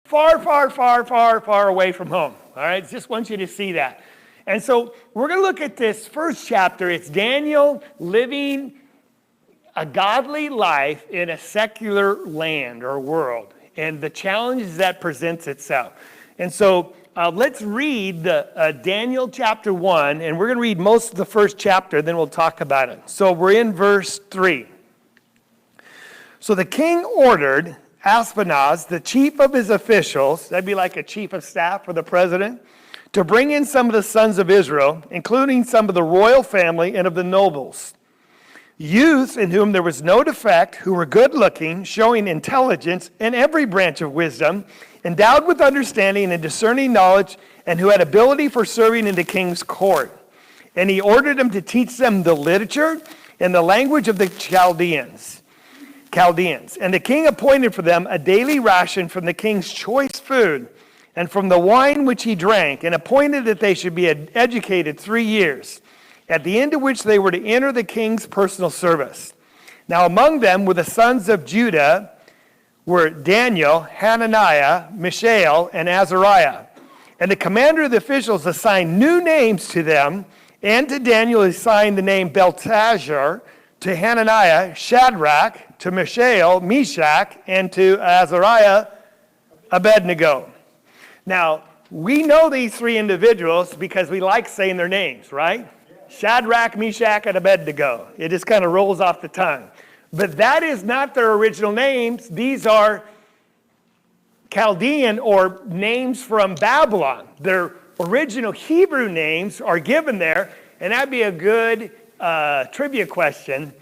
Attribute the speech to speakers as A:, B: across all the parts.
A: far, far, far, far, far away from home. All right, just want you to see that. And so we're going to look at this first chapter. It's Daniel living a godly life in a secular land or world and the challenges that presents itself. And so let's read Daniel chapter 1, and we're going to read most of the first chapter, then we'll talk about it. So we're in verse 3. So the king ordered Aspenaz, the chief of his officials, that'd be like a chief of staff for the president, to bring in some of the sons of Israel, including some of the royal family and of the nobles. Youths in whom there was no defect, who were good-looking, showing intelligence in every branch of wisdom, endowed with understanding and discerning knowledge, and who had ability for serving in the king's court. And he ordered them to teach them the literature and the language of the Chaldeans. And the king appointed for them a daily ration from the king's choice food, and from the wine which he drank, and appointed that they should be educated 3 years, at the end of which they were to enter the king's personal service. Now among them were the sons of Judah, were Daniel, Hananiah, Mishael, and Azariah. And the commander of the officials assigned new names to them, and to Daniel assigned the name Belteshazzar, to Hananiah, Shadrach, to Mishael, Meshach, and to Azariah, Abednego. Now, we know these three individuals because we like saying their names, right? Shadrach, Meshach, and Abednego. It just kind of rolls off the tongue. But that is not their original names. These are Chaldean or names from Babylon. Their original Hebrew names are given there, and that'd be a good trivia question.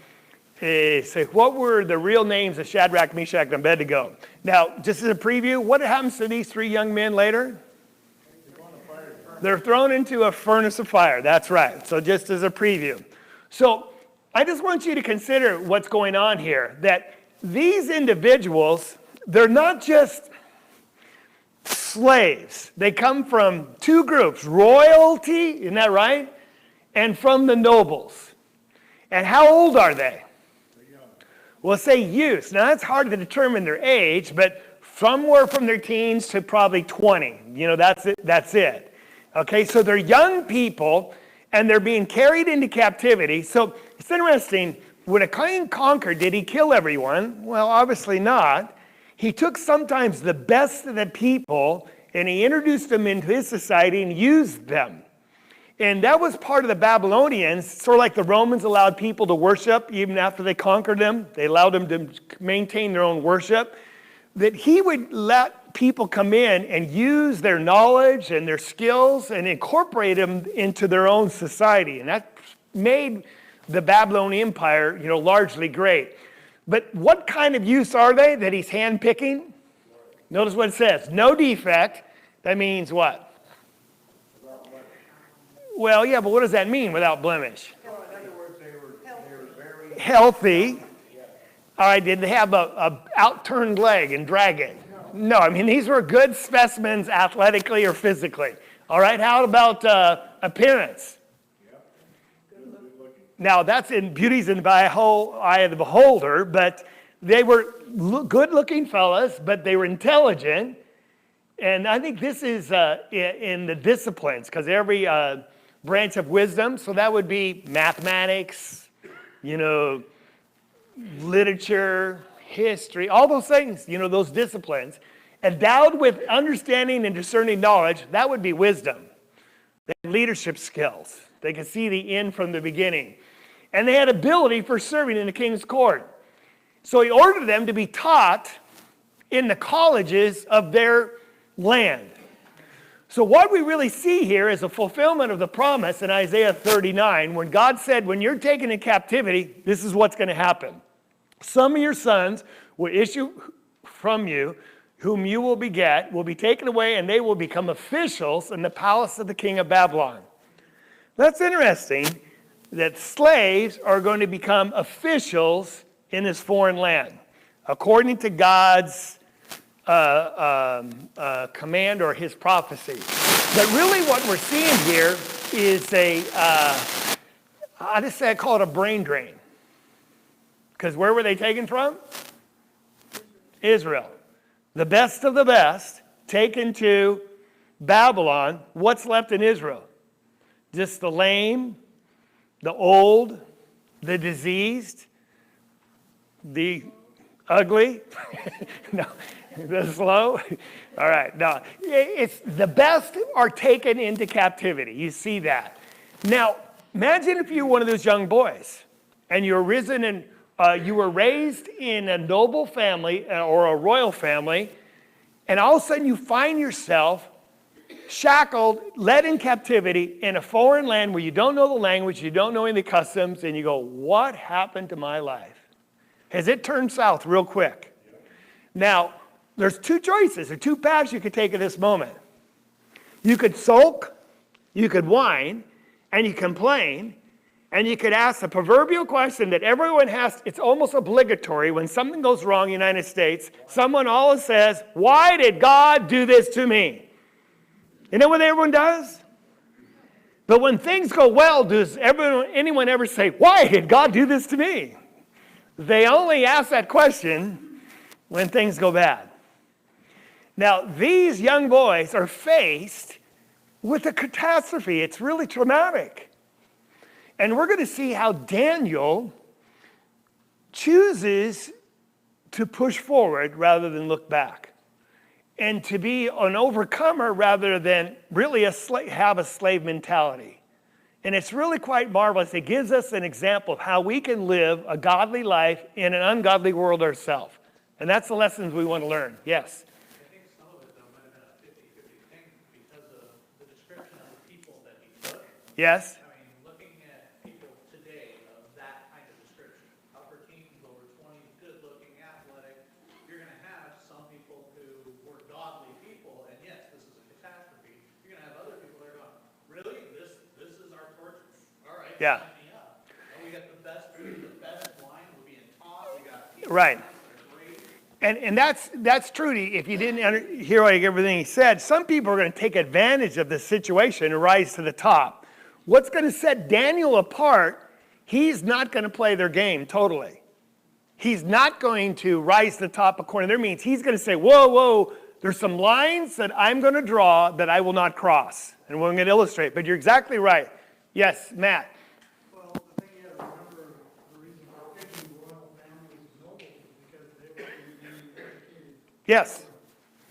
A: So what were the real names of Shadrach, Meshach, and Abednego? Now, just as a preview, what happens to these three young men later? They're thrown into a furnace of fire. That's right. So just as a preview. So I just want you to consider what's going on here. That these individuals, they're not just slaves. They come from two groups. Royalty, isn't that right? And from the nobles. And how old are they? Well, say youth. Now, that's hard to determine their age, but somewhere from their teens to probably 20. You know, that's it. Okay, so they're young people, and they're being carried into captivity. So it's interesting, when a king conquered, did he kill everyone? Well, obviously not. He took sometimes the best of the people, and he introduced them into his society and used them. And that was part of the Babylonians, sort of like the Romans allowed people to worship even after they conquered them. They allowed them to maintain their own worship. That he would let people come in and use their knowledge and their skills and incorporate them into their own society. And that made the Babylonian Empire, largely great. But what kind of youths are they that he's handpicking? Notice what it says. No defect. That means what? Well, yeah, but what does that mean, without blemish?
B: Well, in other words, they were very
A: healthy. All right, did they have a outturned leg and drag it? No, I mean, these were good specimens athletically or physically. All right, how about appearance? Now, that's in beauty's in the eye of the beholder, but they were good-looking fellas, but they were intelligent. And I think this is in the disciplines, because every branch of wisdom, so that would be mathematics, literature, history, all those things, those disciplines. Endowed with understanding and discerning knowledge, that would be wisdom. They had leadership skills. They could see the end from the beginning. And they had ability for serving in the king's court. So he ordered them to be taught in the colleges of their land. So what we really see here is a fulfillment of the promise in Isaiah 39, when God said, when you're taken in captivity, this is what's going to happen. Some of your sons will issue from you, whom you will beget, will be taken away, and they will become officials in the palace of the king of Babylon. That's interesting, that slaves are going to become officials in this foreign land, according to God's command or his prophecy. But really what we're seeing here is I call it a brain drain. Because where were they taken from? Israel. The best of the best taken to Babylon, what's left in Israel? Just the lame, the old, the diseased, the ugly, no, the slow. All right, no, it's the best are taken into captivity. You see that. Now, imagine if you were one of those young boys and you were raised in a noble family or a royal family, and all of a sudden you find yourself shackled, led in captivity in a foreign land where you don't know the language, you don't know any of the customs, and you go, what happened to my life? Has it turned south real quick? Now, there's two choices or two paths you could take at this moment. You could sulk, you could whine, and you complain, and you could ask the proverbial question that everyone has. It's almost obligatory when something goes wrong in the United States. Someone always says, why did God do this to me? You know what everyone does? But when things go well, does anyone ever say, why did God do this to me? They only ask that question when things go bad. Now, these young boys are faced with a catastrophe. It's really traumatic. And we're going to see how Daniel chooses to push forward rather than look back, and to be an overcomer rather than really have a slave mentality. And it's really quite marvelous. It gives us an example of how we can live a godly life in an ungodly world ourselves. And that's the lessons we want to learn. Yes?
C: I think some of it, though, might have been a 50-50 thing because of the description of the people that he took.
A: Yes?
C: I mean, looking at people today of that kind of description, upper teens, over 20s, good-looking, athletic, you're going to have some people who were godly people, and yes, this is a catastrophe. You're going to have other people that are going, really? This is our torture? All right,
A: Yeah.
C: sign me up. And we got the best food, the best wine, we're being taught, we got people
A: Right.
C: that are great.
A: And that's true. If you didn't hear everything he said, some people are going to take advantage of the situation and rise to the top. What's going to set Daniel apart, he's not going to play their game totally. He's not going to rise to the top according to their means. He's going to say, whoa, there's some lines that I'm going to draw that I will not cross. And we're going to illustrate. But you're exactly right. Yes, Matt.
B: Well, the thing is, remember, the reason for picking royal families and nobles is because they were going to be educated.
A: Yes.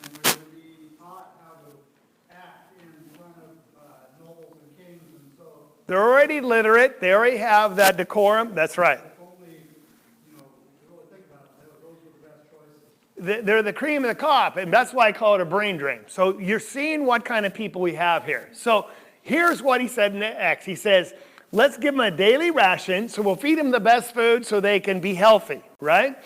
B: And they're going to be taught how to act in front of nobles and kings, and so
A: They're already literate. They already have that decorum. That's right.
B: if only, if you really think about it, those were the best choices.
A: They're the cream of the crop, and that's why I call it a brain drain. So you're seeing what kind of people we have here. So here's what he said in Acts. He says, let's give them a daily ration, so we'll feed them the best food so they can be healthy, right?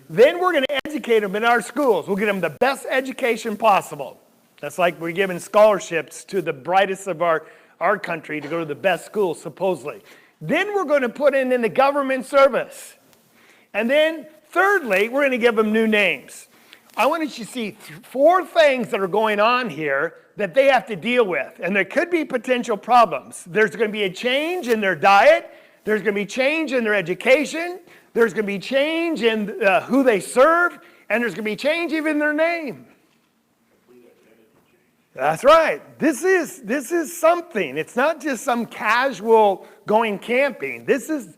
A: Then we're going to educate them in our schools. We'll get them the best education possible. That's like we're giving scholarships to the brightest of our country to go to the best schools, supposedly. Then we're going to put in the government service. And then, thirdly, we're going to give them new names. I want you to see four things that are going on here that they have to deal with. And there could be potential problems. There's going to be a change in their diet. There's going to be change in their education. There's going to be change in who they serve. And there's going to be change even in their name. That's right. This is something. It's not just some casual going camping. This is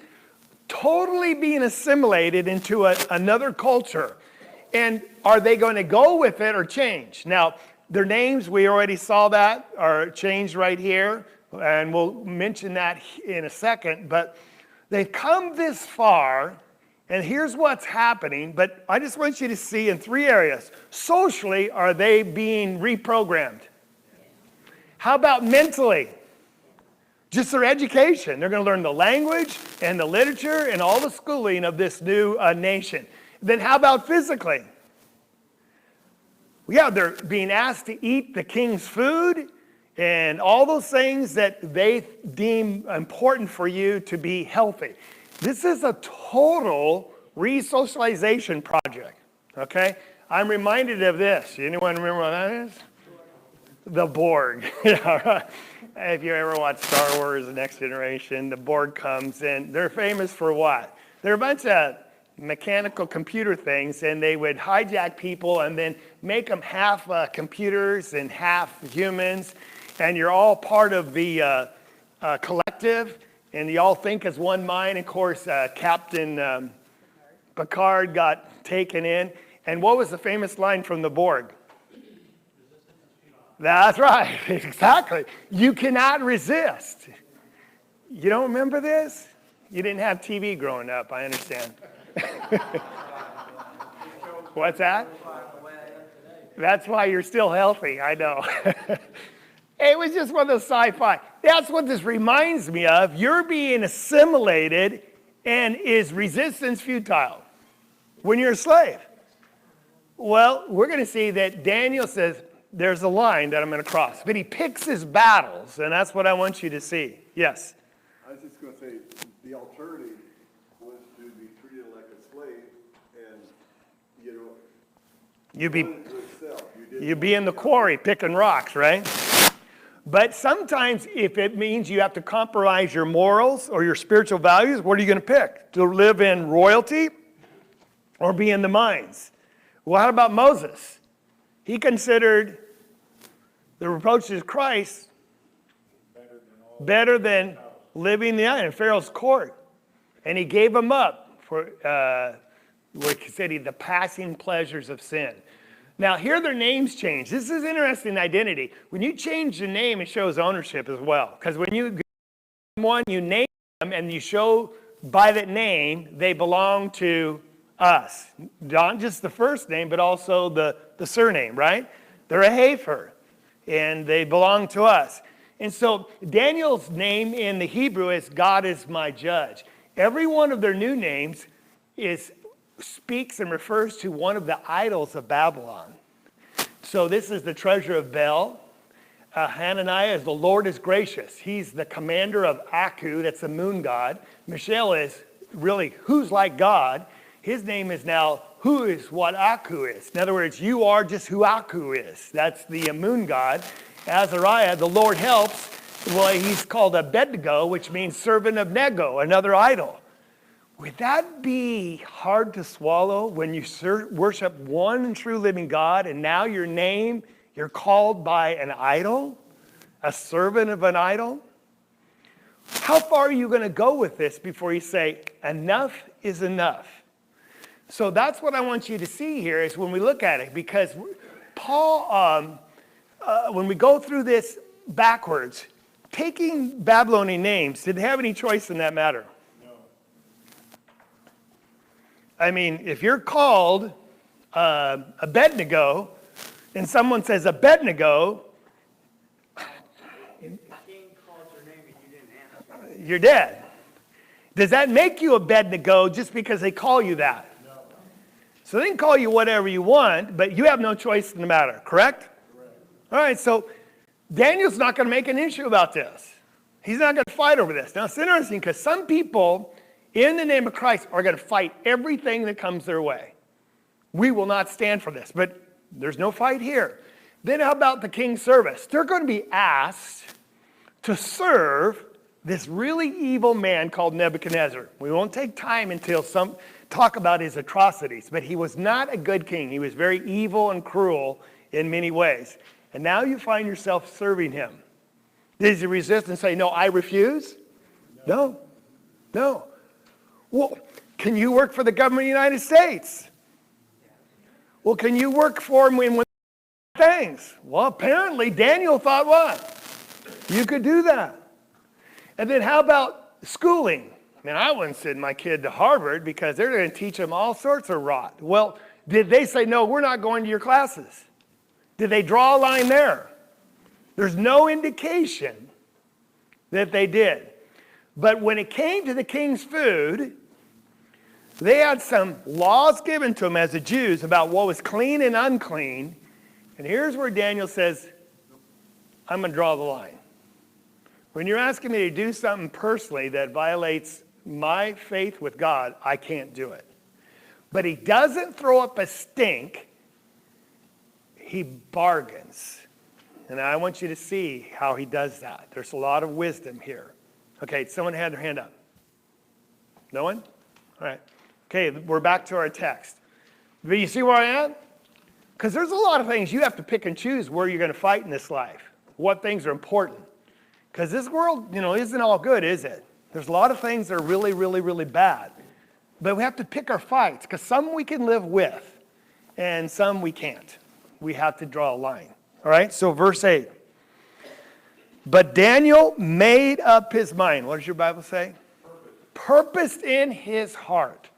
A: totally being assimilated into another culture. And are they going to go with it or change? Now, their names, we already saw that, are changed right here. And we'll mention that in a second. But they've come this far, and here's what's happening. But I just want you to see in three areas. Socially, are they being reprogrammed? How about mentally? Just their education. They're going to learn the language and the literature and all the schooling of this new nation. Then how about physically? Yeah, they're being asked to eat the king's food and all those things that they deem important for you to be healthy. This is a total re-socialization project, okay? I'm reminded of this. Anyone remember what that is? The Borg. If you ever watch Star Wars, The Next Generation, the Borg comes in. They're famous for what? They're a bunch of mechanical computer things, and they would hijack people and then make them half computers and half humans, and you're all part of the collective, and you all think as one mind. Of course, Captain Picard got taken in. And what was the famous line from the Borg? That's right, exactly. You cannot resist. You don't remember this? You didn't have TV growing up, I understand. What's that? That's why you're still healthy, I know. It was just one of those sci-fi. That's what this reminds me of. You're being assimilated, and is resistance futile when you're a slave? Well, we're going to see that Daniel says, there's a line that I'm going to cross. But he picks his battles, and that's what I want you to see. Yes?
D: I was just going to say, the alternative was to be treated like a slave, and,
A: You'd be in the quarry picking rocks, right? But sometimes if it means you have to compromise your morals or your spiritual values, what are you going to pick? To live in royalty or be in the mines? Well, how about Moses? He considered the reproaches of Christ better than living in Pharaoh's court. And he gave him up for what he said, the passing pleasures of sin. Now, here their names change. This is interesting identity. When you change the name, it shows ownership as well. Because when you someone, you name them, and you show by that name, they belong to us. Not just the first name, but also the surname, right? They're a Hafer, and they belong to us. And so Daniel's name in the Hebrew is God is my judge. Every one of their new names speaks and refers to one of the idols of Babylon. So this is the treasure of Bel. Hananiah is the Lord is gracious. He's the commander of Aku, that's the moon god. Mishael is really who's like God. His name is now who is what Aku is. In other words, you are just who Aku is. That's the moon god. Azariah, the Lord helps. Well, he's called Abednego, which means servant of Nego, another idol. Would that be hard to swallow when you worship one and true living God, and now your name, you're called by an idol, a servant of an idol? How far are you going to go with this before you say, enough is enough? So that's what I want you to see here is when we look at it, because Paul, when we go through this backwards, taking Babylonian names, did they have any choice in that matter? No. I mean, if you're called Abednego, and someone says Abednego,
B: The king called your name and you didn't answer.
A: You're dead. Does that make you Abednego just because they call you that? No. So they can call you whatever you want, but you have no choice in the matter, correct? Correct. All right, so Daniel's not going to make an issue about this. He's not going to fight over this. Now, it's interesting because some people in the name of Christ are going to fight everything that comes their way. We will not stand for this, but there's no fight here. Then how about the king's service? They're going to be asked to serve this really evil man called Nebuchadnezzar. We won't take time until some talk about his atrocities, but he was not a good king. He was very evil and cruel in many ways. And now you find yourself serving him. Did you resist and say, no, I refuse? No. No. Well, can you work for the government of the United States? Well, can you work for him when things? Well, apparently Daniel thought what? You could do that. And then how about schooling? I mean, I wouldn't send my kid to Harvard because they're going to teach them all sorts of rot. Well, did they say, no, we're not going to your classes? Did they draw a line there? There's no indication that they did. But when it came to the king's food, they had some laws given to them as the Jews about what was clean and unclean. And here's where Daniel says, I'm going to draw the line. When you're asking me to do something personally that violates my faith with God, I can't do it. But he doesn't throw up a stink. He bargains. And I want you to see how he does that. There's a lot of wisdom here. Okay, someone had their hand up. No one? All right. Okay, we're back to our text. But you see where I am? Because there's a lot of things you have to pick and choose where you're going to fight in this life. What things are important. Because this world, isn't all good, is it? There's a lot of things that are really, really, really bad. But we have to pick our fights, because some we can live with, and some we can't. We have to draw a line. All right, so verse 8. But Daniel made up his mind. What does your Bible say? Purposed in his heart.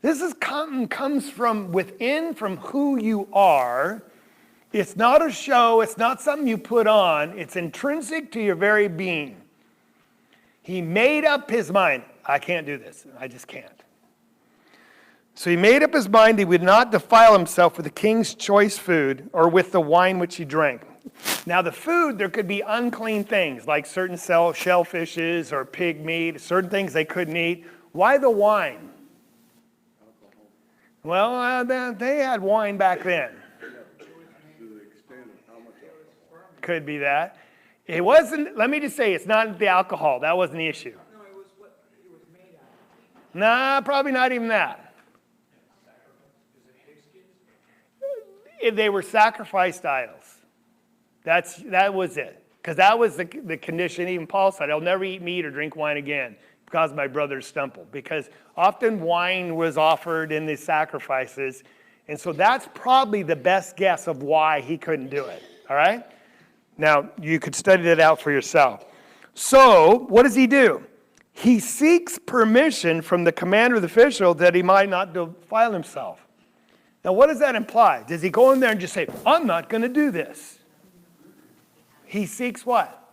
A: This comes from within, from who you are. It's not a show. It's not something you put on. It's intrinsic to your very being. He made up his mind. I can't do this. I just can't. So he made up his mind he would not defile himself with the king's choice food or with the wine which he drank. Now the food, there could be unclean things like certain shellfishes or pig meat, certain things they couldn't eat. Why the wine? Well, they had wine back then. Could be that. It wasn't, let me just say, it's not the alcohol. That wasn't the issue.
B: No, it was what it was made out of.
A: Nah, probably not even that. If they were sacrificed idols. That was it. Because that was the condition. Even Paul said, I'll never eat meat or drink wine again because my brothers stumble. Because often wine was offered in the sacrifices. And so that's probably the best guess of why he couldn't do it. All right? Now, you could study that out for yourself. So, what does he do? He seeks permission from the commander of the official that he might not defile himself. Now, what does that imply? Does he go in there and just say, I'm not going to do this? He seeks what?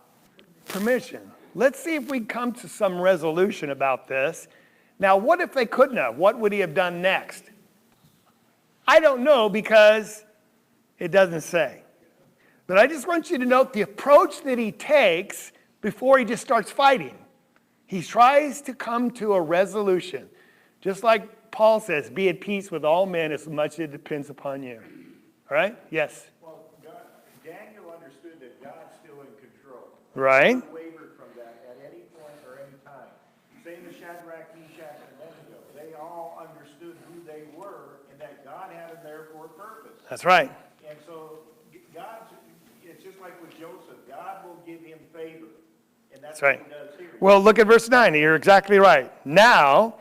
A: Permission. Let's see if we come to some resolution about this. Now, what if they couldn't have? What would he have done next? I don't know because it doesn't say. But I just want you to note the approach that he takes before he just starts fighting. He tries to come to a resolution. Just like Paul says, be at peace with all men as much as it depends upon you. All right? Yes?
E: Well, Daniel understood that God's still in control.
A: Right.
E: He never wavered from that at any point or any time. Same as Shadrach, Meshach, and Abednego. They all understood who they were and that God had them there for a purpose.
A: That's right.
E: And so it's just like with Joseph. God will give him favor. And that's
A: right.
E: what he does here.
A: Well, look at verse 9. You're exactly right. Now,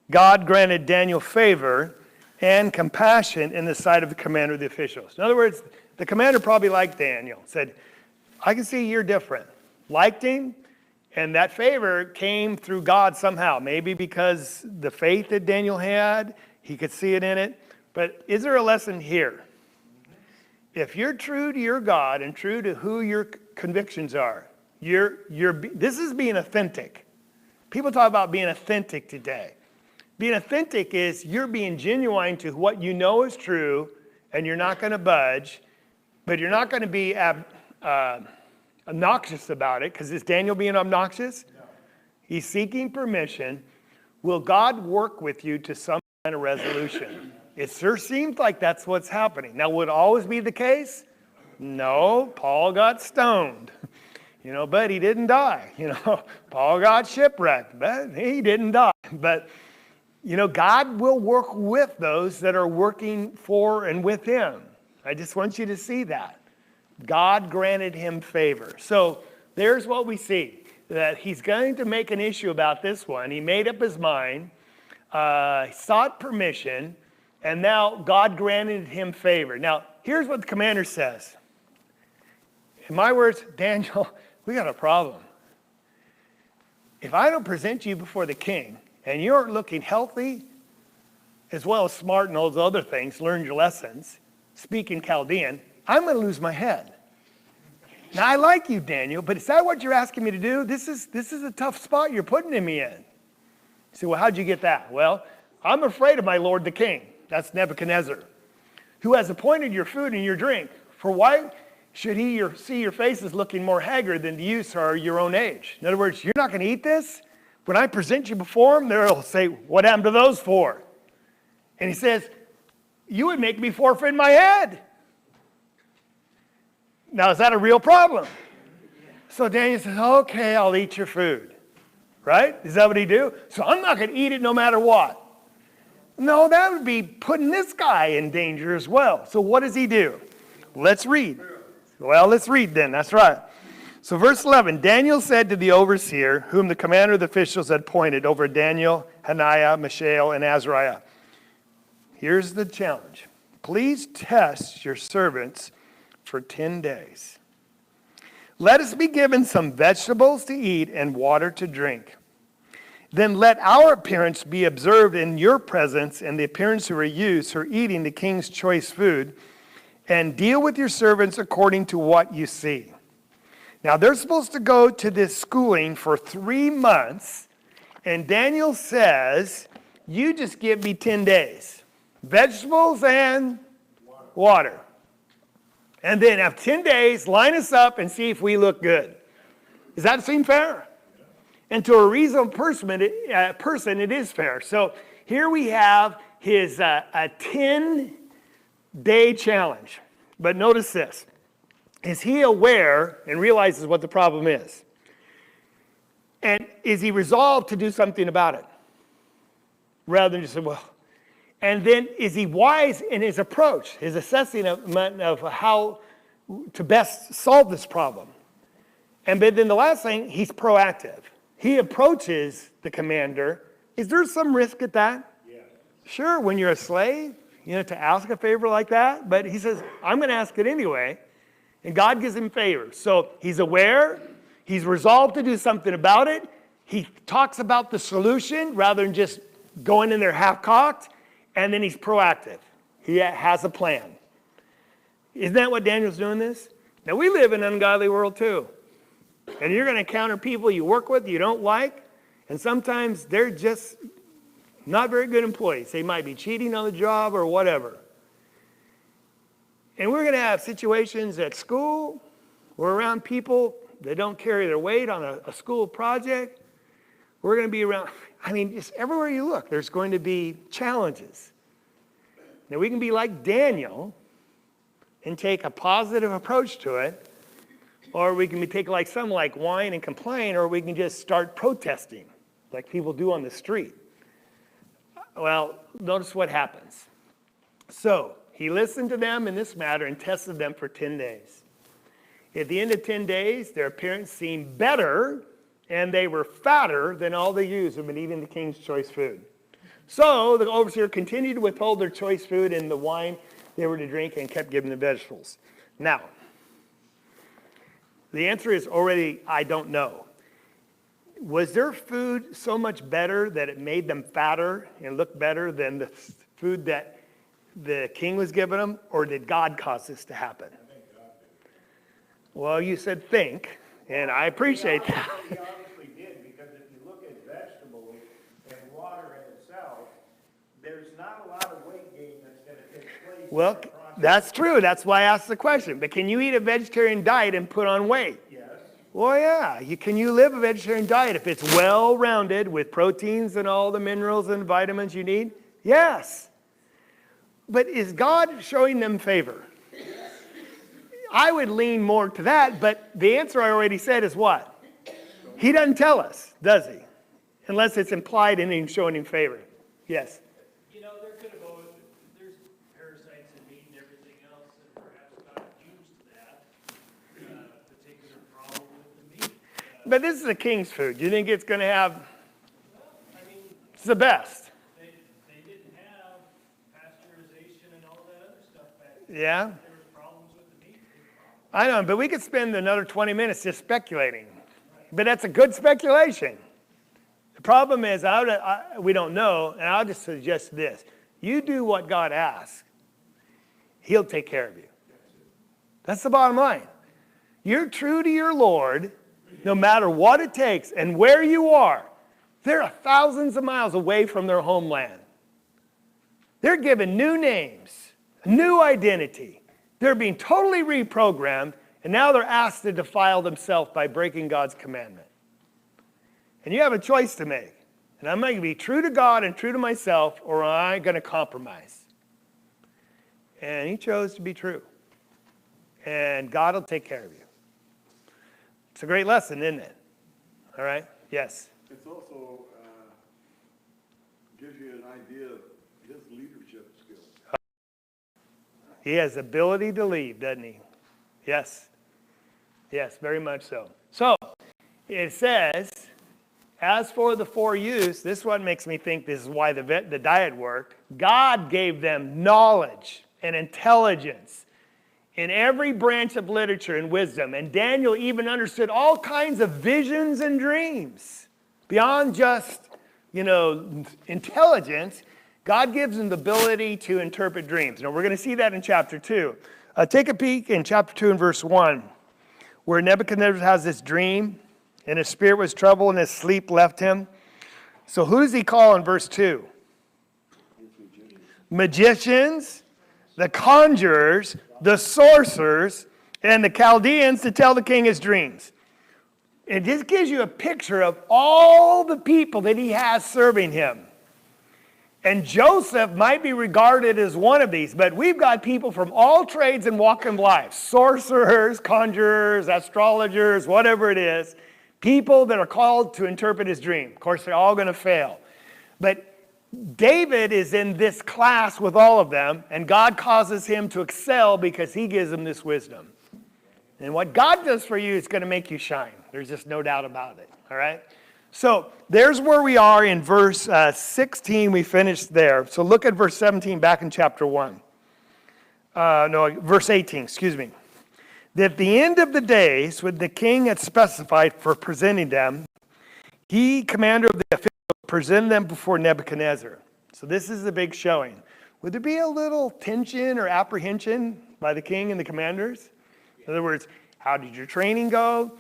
A: God granted Daniel favor and compassion in the sight of the commander of the officials. In other words, the commander probably liked Daniel. Said, I can see you're different. Liked him, and that favor came through God somehow. Maybe because the faith that Daniel had, he could see it in it. But is there a lesson here? If you're true to your God and true to who your convictions are, this is being authentic. People talk about being authentic today. Being authentic is you're being genuine to what you know is true, and you're not going to budge, but you're not going to be obnoxious about it, because is Daniel being obnoxious? No. He's seeking permission. Will God work with you to some kind of resolution? It sure seems like that's what's happening. Now, would it always be the case? No, Paul got stoned. But he didn't die. Paul got shipwrecked, but he didn't die. But, God will work with those that are working for and with him. I just want you to see that. God granted him favor. So there's what we see, that he's going to make an issue about this one. He made up his mind, sought permission, and now God granted him favor. Now, here's what the commander says. In my words, Daniel, we got a problem. If I don't present you before the king, and you're looking healthy, as well as smart and all those other things, learn your lessons, speaking Chaldean, I'm going to lose my head. Now, I like you, Daniel, but is that what you're asking me to do? This is a tough spot you're putting me in. You say, well, how'd you get that? Well, I'm afraid of my lord the king. That's Nebuchadnezzar, who has appointed your food and your drink. For why should he see your faces looking more haggard than you are your own age? In other words, you're not going to eat this? When I present you before him, they'll say, what happened to those four? And he says, you would make me forfeit my head. Now, is that a real problem? So Daniel says, okay, I'll eat your food. Right? Is that what he do? So I'm not going to eat it no matter what. No, that would be putting this guy in danger as well. So what does he do? Let's read. Well, let's read then. That's right. So verse 11, Daniel said to the overseer, whom the commander of the officials had appointed over Daniel, Hananiah, Mishael, and Azariah. Here's the challenge. Please test your servants for 10 days. Let us be given some vegetables to eat and water to drink. Then let our appearance be observed in your presence and the appearance who are used for eating the king's choice food, and deal with your servants according to what you see. Now, they're supposed to go to this schooling for 3 months, and Daniel says, you just give me 10 days. Vegetables and water. And then after 10 days, line us up and see if we look good. Does that seem fair? And to a reasonable person, it is fair. So here we have his a 10-day challenge. But notice this. Is he aware and realizes what the problem is? And is he resolved to do something about it? Rather than just say, well. And then is he wise in his approach, his assessing of how to best solve this problem? And but then the last thing, he's proactive. He approaches the commander. Is there some risk at that?
E: Yes.
A: Sure, when you're a slave, to ask a favor like that. But he says, I'm going to ask it anyway. And God gives him favor. So he's aware. He's resolved to do something about it. He talks about the solution rather than just going in there half-cocked. And then he's proactive. He has a plan. Isn't that what Daniel's doing this? Now, we live in an ungodly world too. And you're going to encounter people you work with you don't like. And sometimes they're just not very good employees. They might be cheating on the job or whatever. And we're going to have situations at school. We're around people that don't carry their weight on a school project. We're going to be around, just everywhere you look, there's going to be challenges. Now, we can be like Daniel and take a positive approach to it, or we can take like some like whine and complain, or we can just start protesting like people do on the street. Well, notice what happens. So, he listened to them in this matter and tested them for 10 days. At the end of 10 days, their appearance seemed better, and they were fatter than all the youths who had been eating the king's choice food. So the overseer continued to withhold their choice food and the wine they were to drink and kept giving the vegetables. Now, the answer is already, I don't know. Was their food so much better that it made them fatter and look better than the food that the king was giving them, or did God cause this to happen? Well, you said think, and I appreciate that.
E: He obviously did, because if you look at vegetables and water in itself, there's not a lot of weight gain that's going to take place.
A: Well,
E: in the process.
A: that's true. That's why I asked the question. But can you eat a vegetarian diet and put on weight?
E: Yes.
A: Well, yeah. Can you live a vegetarian diet if it's well-rounded with proteins and all the minerals and vitamins you need? Yes. But is God showing them favor? I would lean more to that, but the answer I already said is what? He doesn't tell us, does he? Unless it's implied in him showing him favor. Yes?
B: There could have always, there's parasites in meat and everything else, and perhaps God used that particular problem with the meat.
A: But this is a king's food. You think it's going to have,
B: Well,
A: it's the best.
B: they didn't have pasteurization and all that other stuff back then.
A: Yeah?
B: There was problems with the meat.
A: I know, but we could spend another 20 minutes just speculating. But that's a good speculation. The problem is we don't know, and I'll just suggest this. You do what God asks. He'll take care of you. That's the bottom line. You're true to your Lord, no matter what it takes and where you are. They're thousands of miles away from their homeland. They're given new names, a new identity. They're being totally reprogrammed, and now they're asked to defile themselves by breaking God's commandment. And you have a choice to make. And I'm going to be true to God and true to myself, or am I going to compromise? And he chose to be true. And God will take care of you. It's a great lesson, isn't it? All right? Yes?
D: It's also gives you an idea of his
A: He has the ability to leave, doesn't he? Yes. Yes, very much so. So, it says, as for the 4 youths, this is what makes me think this is why the diet worked. God gave them knowledge and intelligence in every branch of literature and wisdom. And Daniel even understood all kinds of visions and dreams. Beyond just, intelligence, God gives him the ability to interpret dreams. Now, we're going to see that in chapter 2. Take a peek in chapter 2 and verse 1, where Nebuchadnezzar has this dream, and his spirit was troubled, and his sleep left him. So who does he call in verse 2? Magicians, the conjurers, the sorcerers, and the Chaldeans to tell the king his dreams. It just gives you a picture of all the people that he has serving him. And Joseph might be regarded as one of these, but we've got people from all trades and walk of life. Sorcerers, conjurers, astrologers, whatever it is. People that are called to interpret his dream. Of course, they're all going to fail. But David is in this class with all of them, and God causes him to excel because he gives him this wisdom. And what God does for you is going to make you shine. There's just no doubt about it. All right? So there's where we are in verse 16. We finished there. So look at verse 17 back in chapter 1. Verse 18, excuse me. That at the end of the days, when the king had specified for presenting them, he, commander of the officials, presented them before Nebuchadnezzar. So this is the big showing. Would there be a little tension or apprehension by the king and the commanders? In other words, how did your training go?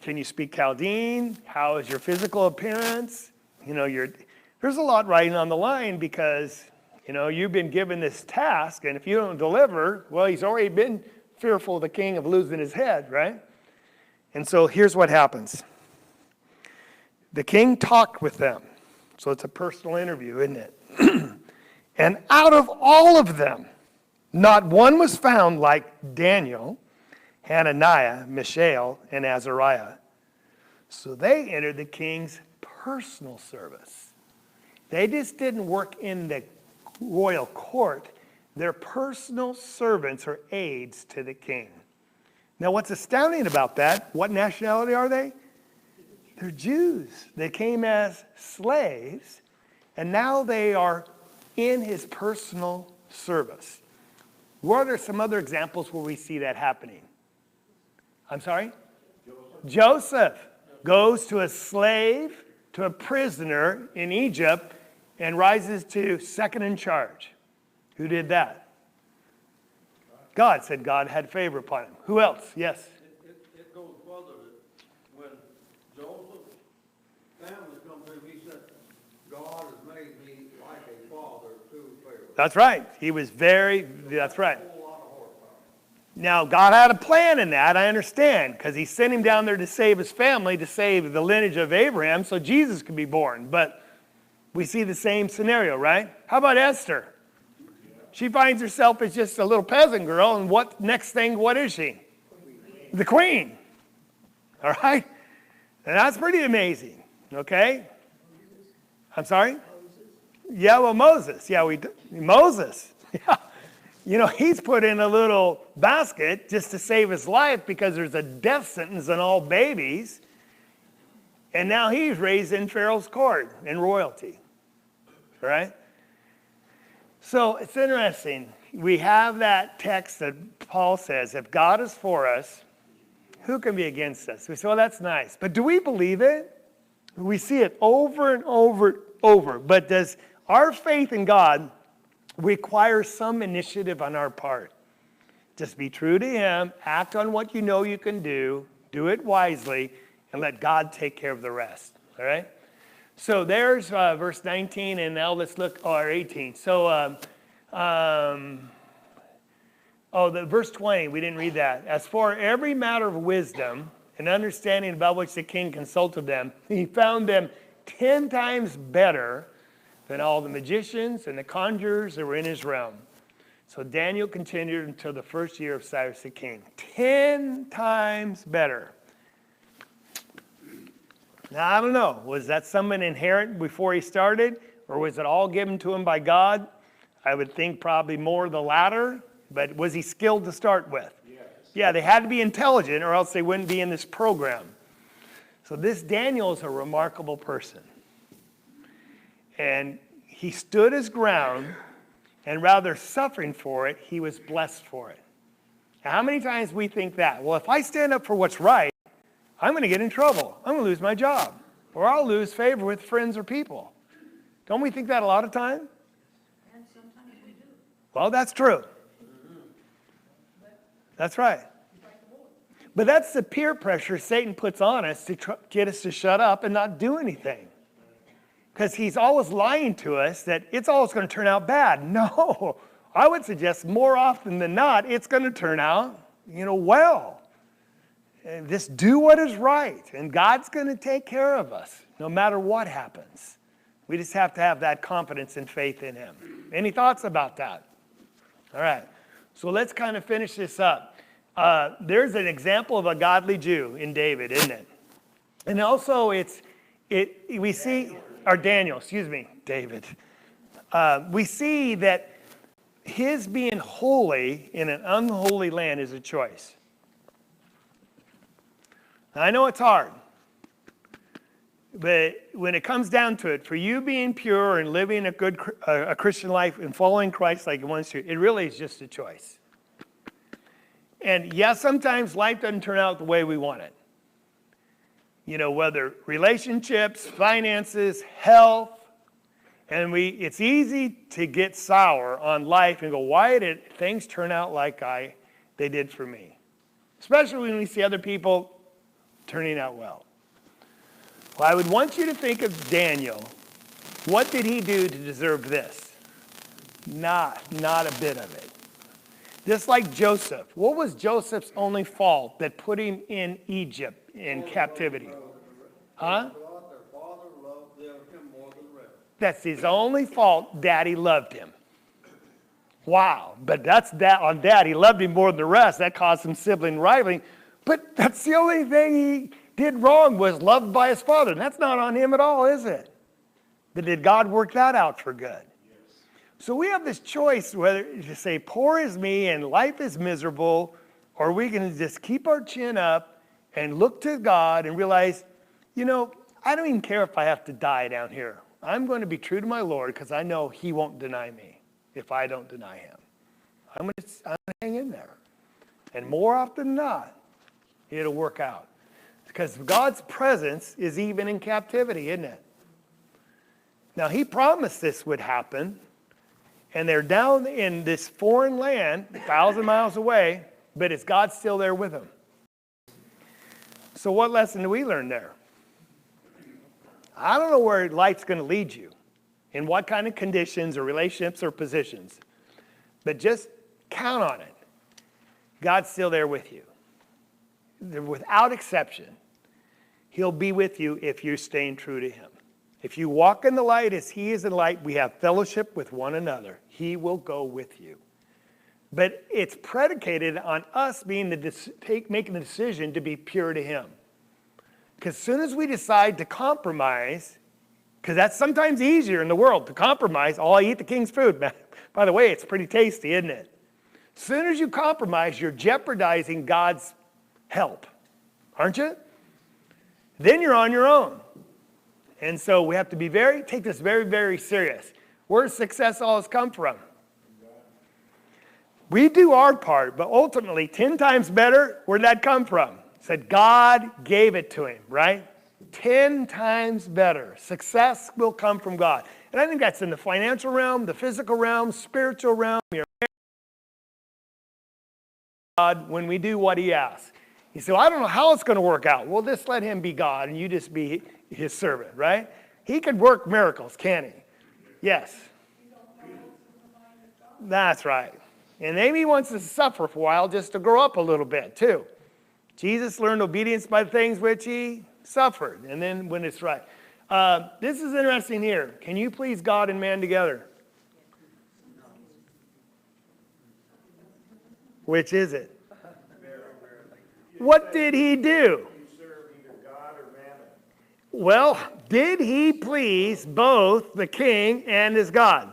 A: Can you speak Chaldean? How is your physical appearance? There's a lot riding on the line because, you've been given this task, and if you don't deliver, well, he's already been fearful of the king of losing his head, right? And so here's what happens. The king talked with them. So it's a personal interview, isn't it? And out of all of them, not one was found like Daniel, Hananiah, Mishael, and Azariah. So they entered the king's personal service. They just didn't work in the royal court. They're personal servants or aides to the king. Now, what's astounding about that, what nationality are they? They're Jews. They came as slaves, and now they are in his personal service. What are some other examples where we see that happening? I'm sorry? Joseph goes to a slave, to a prisoner in Egypt, and rises to second in charge. Who did that? God said God had favor upon him. Who else? Yes.
F: It goes further. When Joseph's family come to him, he said, God has made me like a father to Pharaoh.
A: That's right. That's right. Now, God had a plan in that, I understand, because he sent him down there to save his family, to save the lineage of Abraham, so Jesus could be born. But we see the same scenario, right? How about Esther? She finds herself as just a little peasant girl, and what is she? The queen. All right? And that's pretty amazing, okay? I'm sorry? Yeah, well, Moses. Yeah, Moses. Yeah. He's put in a little basket just to save his life because there's a death sentence on all babies. And now he's raised in Pharaoh's court in royalty. All right? So it's interesting. We have that text that Paul says, if God is for us, who can be against us? We say, well, that's nice. But do we believe it? We see it over and over and over. But does our faith in God require some initiative on our part? Just be true to him, act on what you know you can do it wisely, and let God take care of the rest. All right? So there's verse 19, and now let's look, or 18. So, the verse 20, we didn't read that. As for every matter of wisdom and understanding about which the king consulted them, he found them 10 times better than all the magicians and the conjurers that were in his realm. So Daniel continued until the first year of Cyrus the king. 10 times better. Now, I don't know. Was that something inherent before he started? Or was it all given to him by God? I would think probably more the latter. But was he skilled to start with? Yes. Yeah, they had to be intelligent or else they wouldn't be in this program. So this Daniel is a remarkable person. And he stood his ground, and rather suffering for it, he was blessed for it. Now, how many times we think that? Well, if I stand up for what's right, I'm going to get in trouble. I'm going to lose my job. Or I'll lose favor with friends or people. Don't we think that a lot of time?
G: And sometimes we do.
A: Well, that's true. That's right. But that's the peer pressure Satan puts on us to get us to shut up and not do anything. Because he's always lying to us that it's always going to turn out bad. No, I would suggest more often than not, it's going to turn out, well. And just do what is right, and God's going to take care of us, no matter what happens. We just have to have that confidence and faith in him. Any thoughts about that? All right, so let's kind of finish this up. There's an example of a godly Jew in David, isn't it? And also we see, or Daniel, David. We see that his being holy in an unholy land is a choice. Now, I know it's hard, but when it comes down to it, for you being pure and living a Christian life and following Christ like he wants to, it really is just a choice. And yes, sometimes life doesn't turn out the way we want it. Whether relationships, finances, health, and it's easy to get sour on life and go, why did things turn out like they did for me? Especially when we see other people turning out well. Well, I would want you to think of Daniel. What did he do to deserve this? Not a bit of it. Just like Joseph. What was Joseph's only fault that put him in Egypt in captivity? Huh?
F: Their father loved him more than the rest.
A: That's his only fault. Daddy loved him. Wow. But that's that on Dad. He loved him more than the rest. That caused some sibling rivaling. But that's the only thing he did wrong, was loved by his father. And that's not on him at all, is it? But did God work that out for good? Yes. So we have this choice whether to say, poor is me and life is miserable, or we can just keep our chin up and look to God and realize, I don't even care if I have to die down here. I'm going to be true to my Lord because I know he won't deny me if I don't deny him. I'm going to hang in there. And more often than not, it'll work out. Because God's presence is even in captivity, isn't it? Now, he promised this would happen, and they're down in this foreign land, 1,000 miles away, but is God still there with them? So what lesson do we learn there? I don't know where life's going to lead you, in what kind of conditions or relationships or positions, but just count on it. God's still there with you. Without exception, he'll be with you if you're staying true to him. If you walk in the light as he is in light, we have fellowship with one another. He will go with you. But it's predicated on us making the decision to be pure to him. Because as soon as we decide to compromise, because that's sometimes easier in the world to compromise, I eat the king's food. By the way, it's pretty tasty, isn't it? As soon as you compromise, you're jeopardizing God's help, aren't you? Then you're on your own. And so we have to take this very, very serious. Where does success always come from? We do our part, but ultimately, 10 times better, where did that come from? It said God gave it to him, right? 10 times better. Success will come from God. And I think that's in the financial realm, the physical realm, spiritual realm. God, when we do what he asks. He said, well, I don't know how it's going to work out. Well, just let him be God and you just be his servant, right? He could work miracles, can he? Yes. That's right. And maybe he wants us to suffer for a while just to grow up a little bit too. Jesus learned obedience by things which he suffered. And then when it's right. This is interesting here. Can you please God and man together? Which is it? What did he do? Well, did he please both the king and his God?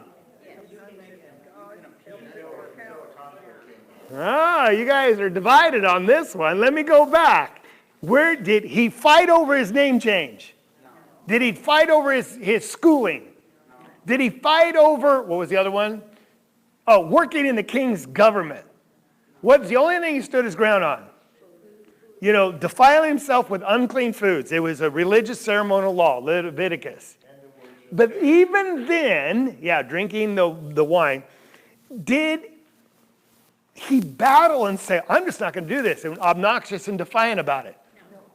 A: Ah, you guys are divided on this one. Let me go back. Where did he fight over his name change? Did he fight over his schooling? Did he fight over, what was the other one? Oh, working in the king's government. What's the only thing he stood his ground on? Defiling himself with unclean foods. It was a religious ceremonial law, Leviticus. But even then, drinking the wine, did he battle and say, I'm just not going to do this, and obnoxious and defiant about it?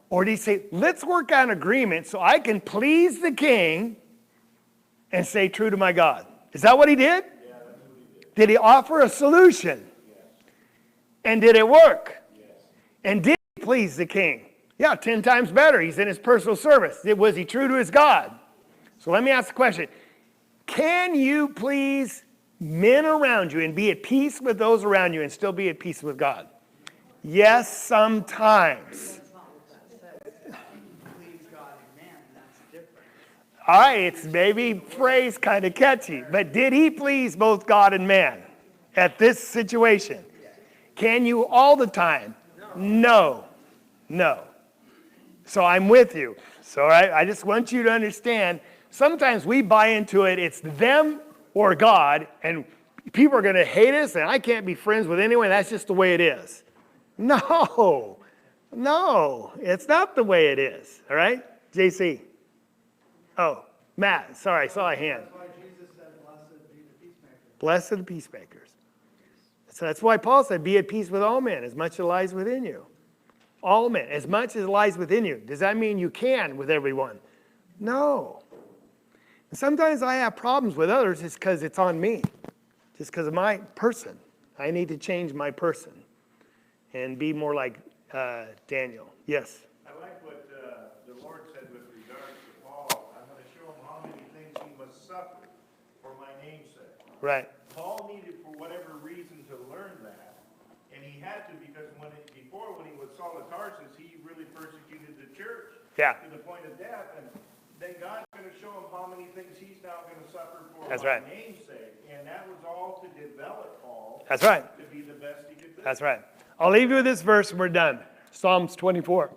A: Or did he say, let's work out an agreement so I can please the king and stay true to my God? Is that what he did?
E: Yeah, that's what he did.
A: Did he offer a solution?
E: Yes.
A: And did it work?
E: Yes.
A: And did he please the king? Yeah, 10 times better. He's in his personal service. Was he true to his God? So let me ask the question. Can you please men around you and be at peace with those around you and still be at peace with God? Yes, sometimes.
H: Please God and man, that's different.
A: All right, it's maybe phrase kind of catchy, but did he please both God and man at this situation? Can you all the time? No. So I'm with you. So I just want you to understand, sometimes we buy into it, it's them or God, and people are going to hate us, and I can't be friends with anyone, that's just the way it is. No, it's not the way it is, all right? JC. Oh, Matt, sorry, I saw a hand.
C: That's why Jesus said, blessed be the peacemakers.
A: Blessed the peacemakers. So that's why Paul said, be at peace with all men, as much as lies within you. All men, as much as lies within you. Does that mean you can with everyone? No. And sometimes I have problems with others just because it's on me. Just because of my person. I need to change my person and be more like Daniel. Yes?
E: I like what the Lord said with regards to Paul. I'm going to show him how many things he must suffer for my name's sake.
A: Right.
E: Paul needed, for whatever reason, to learn that. And he had to, because before when he was Saul of Tarsus, he really persecuted the church to the point of death. And then God's going to show him how many things he's now going to suffer for my name's sake. And that was all to develop Paul.
A: That's right.
E: To be the best he could be.
A: That's right. I'll leave you with this verse and we're done. Psalms 24.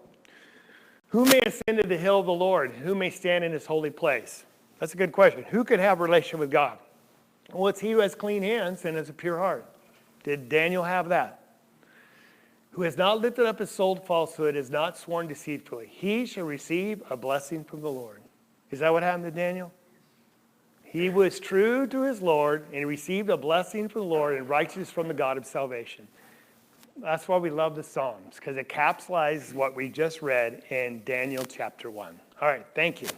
A: Who may ascend to the hill of the Lord? Who may stand in his holy place? That's a good question. Who could have a relation with God? Well, it's he who has clean hands and has a pure heart. Did Daniel have that? Who has not lifted up his soul to falsehood, has not sworn deceitfully. He shall receive a blessing from the Lord. Is that what happened to Daniel? He was true to his Lord and he received a blessing from the Lord and righteousness from the God of salvation. That's why we love the Psalms, because it capsulizes what we just read in Daniel chapter 1. All right, thank you.